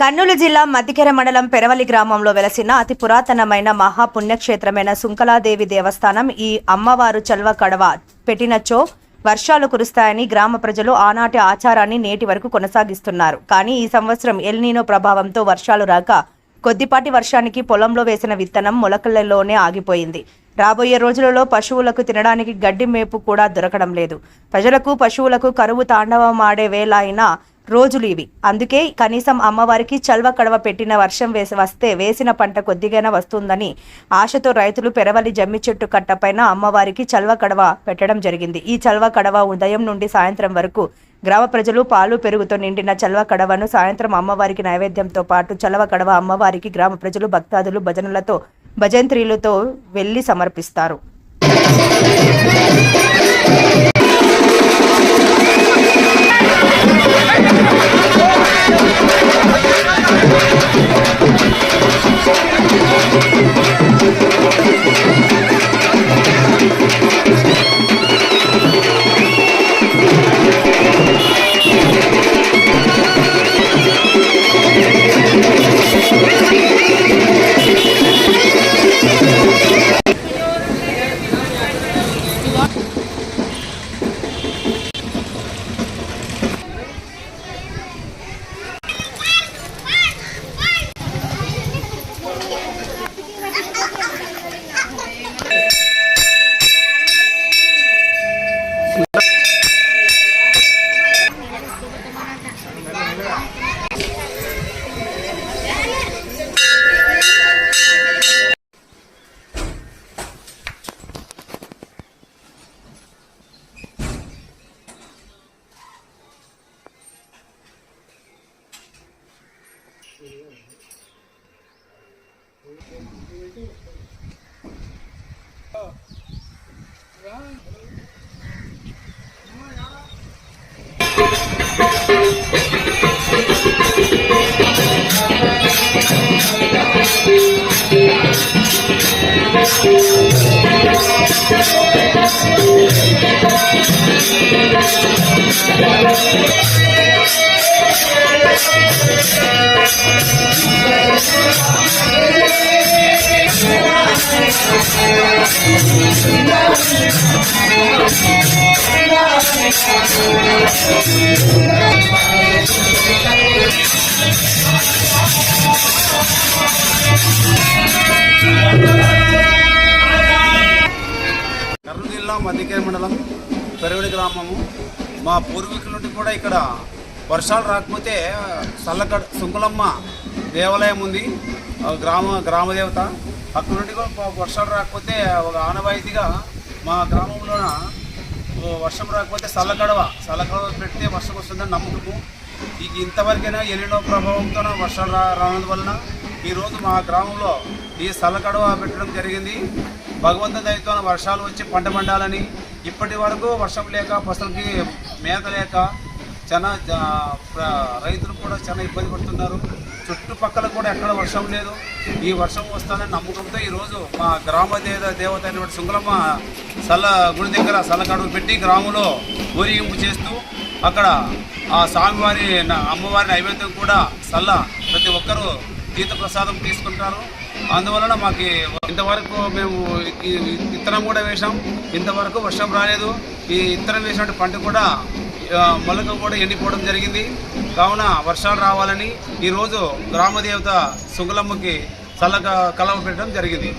కర్నూలు జిల్లా మద్దికెర మండలం పెరవలి గ్రామంలో వెలసిన అతి పురాతనమైన మహాపుణ్యక్షేత్రమైన సుంకలాదేవి దేవస్థానం ఈ అమ్మవారు చల్వ కడవ పెట్టినచో వర్షాలు కురుస్తాయని గ్రామ ప్రజలు ఆనాటి ఆచారాన్ని నేటి వరకు కొనసాగిస్తున్నారు. కానీ ఈ సంవత్సరం ఎల్నీనో ప్రభావంతో వర్షాలు రాక కొద్దిపాటి వర్షానికి పొలంలో వేసిన విత్తనం మొలకలలోనే ఆగిపోయింది. రాబోయే రోజులలో పశువులకు తినడానికి గడ్డి మేపు కూడా దొరకడం లేదు. ప్రజలకు పశువులకు కరువు తాండవమాడే వేళ అయినా రోజులు ఇవి. అందుకే కనీసం అమ్మవారికి చల్వ కడవ పెట్టిన వర్షం వస్తే వేసిన పంట కొద్దిగానే వస్తుందని ఆశతో రైతులు పెరవలి జమ్మి చెట్టు కట్టపైన అమ్మవారికి చల్వ కడవ పెట్టడం జరిగింది. ఈ చల్వ కడవ ఉదయం నుండి సాయంత్రం వరకు గ్రామ ప్రజలు పాలు పెరుగుతో నిండిన చల్వ కడవను సాయంత్రం అమ్మవారికి నైవేద్యంతో పాటు చల్వ కడవ అమ్మవారికి గ్రామ ప్రజలు భక్తాదులు భజనలతో భజంత్రీలతో వెళ్లి సమర్పిస్తారు. కర్నూలు జిల్లా మద్దికెర మండలం పెరవలి గ్రామము. మా పూర్వీకుల నుండి కూడా ఇక్కడ వర్షాలు రాకపోతే సుంకులమ్మ దేవాలయం ఉంది, గ్రామదేవత. అక్కడ నుండి కూడా వర్షాలు రాకపోతే ఒక ఆనవాయితీగా మా గ్రామంలోన వర్షం రాకపోతే చల్లకడవ పెడితే వర్షం వస్తుందని నమ్మకము. ఇంతవరకైనా ఎల్లినో ప్రభావంతో వర్షాలు రానందువలన ఈరోజు మా గ్రామంలో ఈ చల్లకడవ పెట్టడం జరిగింది. భగవంతుని దయతో వర్షాలు వచ్చి పంట పండాలని. ఇప్పటి వరకు వర్షం లేక పశువులకి మేత లేక చాలా రైతులు కూడా చాలా ఇబ్బంది పడుతున్నారు. చుట్టుపక్కల కూడా ఎక్కడ వర్షం లేదు. ఈ వర్షం వస్తుందని నమ్మకంతో ఈరోజు మా గ్రామ దేవత అయినటువంటి సుంకులమ్మ గుడి దగ్గర చల్లకడవ పెట్టి గ్రామంలో ఊరేగింపు చేస్తూ అక్కడ ఆ స్వామివారి అమ్మవారి నైవేద్యం కూడా ప్రతి ఒక్కరూ తీర్థ ప్రసాదం తీసుకుంటారు. అందువలన మాకు ఇంతవరకు మేము విత్తనం కూడా వేసాం, ఇంతవరకు వర్షం రాలేదు. ఈ విత్తనం వేసినటువంటి పంట కూడా మొలక కూడా ఎండిపోవడం జరిగింది. కావున వర్షాలు రావాలని ఈరోజు గ్రామదేవత సుంకులమ్మకి కలవ పెట్టడం జరిగింది.